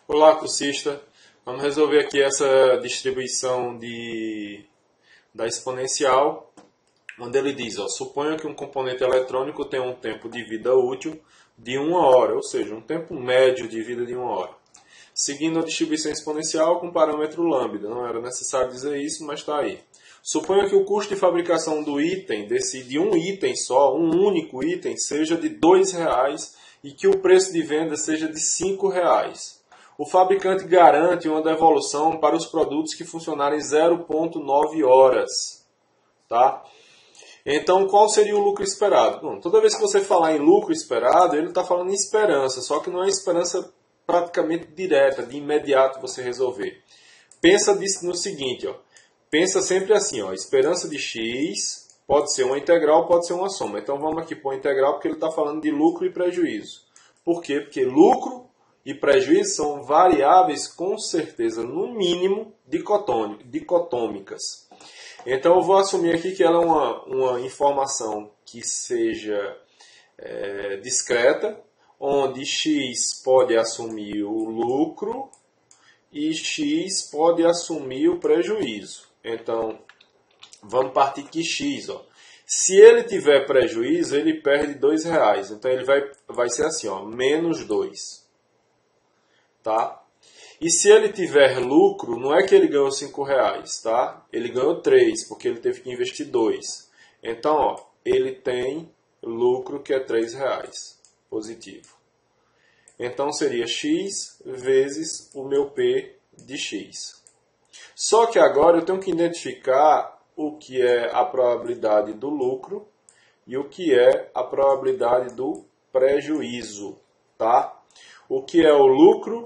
Olá, cursista. Vamos resolver aqui essa distribuição da exponencial, onde ele diz, suponha que um componente eletrônico tem um tempo de vida útil de 1 hora, ou seja, um tempo médio de vida de 1 hora. Seguindo a distribuição exponencial com parâmetro lambda. Não era necessário dizer isso, mas está aí. Suponha que o custo de fabricação do item, de um item só, um único item, seja de R$2 e que o preço de venda seja de R$5. O fabricante garante uma devolução para os produtos que funcionarem 0,9 horas. Tá? Então, qual seria o lucro esperado? Bom, toda vez que você falar em lucro esperado, ele está falando em esperança, só que não é esperança praticamente direta, de imediato você resolver. Pensa no seguinte, pensa sempre assim, esperança de x pode ser uma integral, pode ser uma soma. Então vamos aqui para a integral porque ele está falando de lucro e prejuízo. Por quê? Porque lucro e prejuízo são variáveis com certeza, no mínimo, dicotômicas. Então eu vou assumir aqui que ela é uma informação que seja discreta, onde x pode assumir o lucro e x pode assumir o prejuízo. Então, vamos partir que x, se ele tiver prejuízo, ele perde R$2. Então, ele vai ser assim, menos 2. Tá? E se ele tiver lucro, não é que ele ganhou R$5, tá? Ele ganhou 3, porque ele teve que investir 2. Então, ele tem lucro que é R$3. Positivo. Então seria x vezes o meu P de x. Só que agora eu tenho que identificar o que é a probabilidade do lucro e o que é a probabilidade do prejuízo. Tá? O que é o lucro?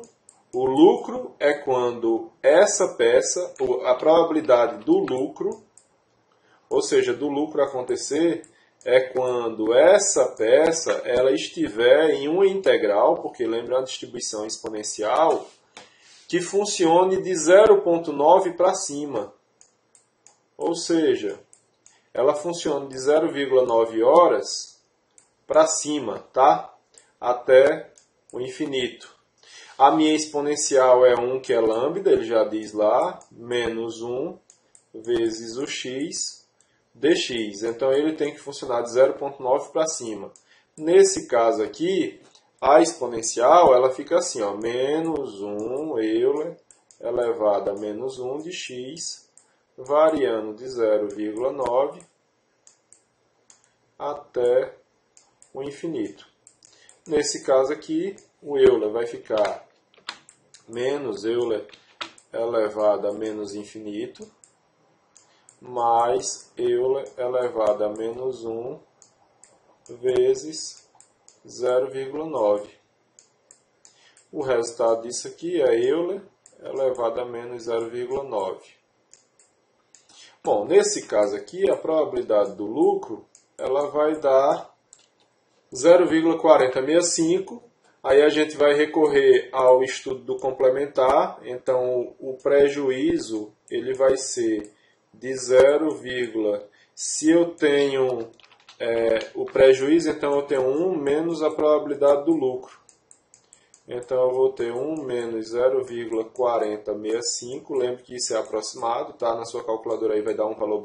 O lucro é quando essa peça, a probabilidade do lucro, ou seja, do lucro acontecer, é quando essa peça ela estiver em uma integral, porque lembra a distribuição exponencial, que funcione de 0,9 para cima. Ou seja, ela funciona de 0,9 horas para cima, tá? Até o infinito. A minha exponencial é 1, que é lambda, ele já diz lá, menos 1 vezes o x dx. Então, ele tem que funcionar de 0,9 para cima. Nesse caso aqui, a exponencial ela fica assim, menos 1 Euler elevado a menos 1 de x, variando de 0,9 até o infinito. Nesse caso aqui, o Euler vai ficar menos Euler elevado a menos infinito, mais Euler elevado a menos 1 vezes 0,9. O resultado disso aqui é Euler elevado a menos 0,9. Bom, nesse caso aqui, a probabilidade do lucro ela vai dar 0,4065. Aí a gente vai recorrer ao estudo do complementar. Então, o prejuízo ele vai ser de 0, se eu tenho o prejuízo, então eu tenho 1 menos a probabilidade do lucro. Então eu vou ter 1 menos 0,4065. Lembre que isso é aproximado, tá? Na sua calculadora aí vai dar um valor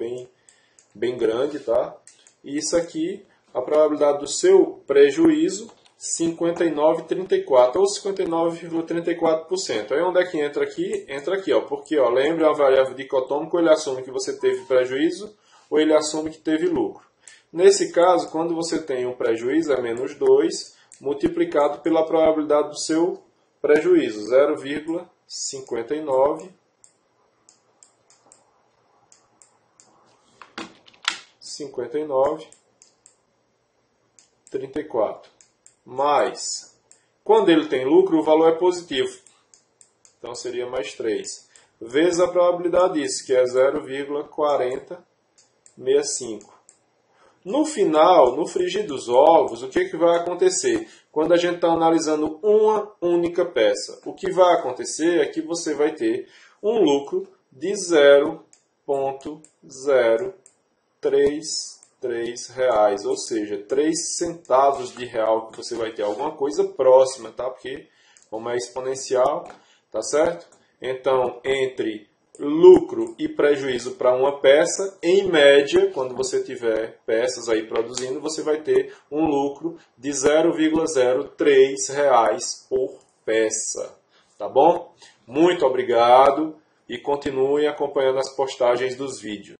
bem grande, tá? E isso aqui, a probabilidade do seu prejuízo, 59,34 ou 59,34%. Aí onde é que entra aqui? Entra aqui, porque lembra a variável dicotômica, ou ele assume que você teve prejuízo, ou ele assume que teve lucro. Nesse caso, quando você tem um prejuízo, é menos 2, multiplicado pela probabilidade do seu prejuízo, 0,59 34. Mas, quando ele tem lucro, o valor é positivo. Então, seria mais 3. Vezes a probabilidade disso, que é 0,4065. No final, no frigir dos ovos, o que vai acontecer? Quando a gente está analisando uma única peça, o que vai acontecer é que você vai ter um lucro de 0,033 reais, ou seja, 3 centavos de real que você vai ter alguma coisa próxima, tá? Porque como é exponencial, tá certo? Então, entre lucro e prejuízo para uma peça, em média, quando você tiver peças aí produzindo, você vai ter um lucro de R$ 0,03 por peça, tá bom? Muito obrigado e continuem acompanhando as postagens dos vídeos.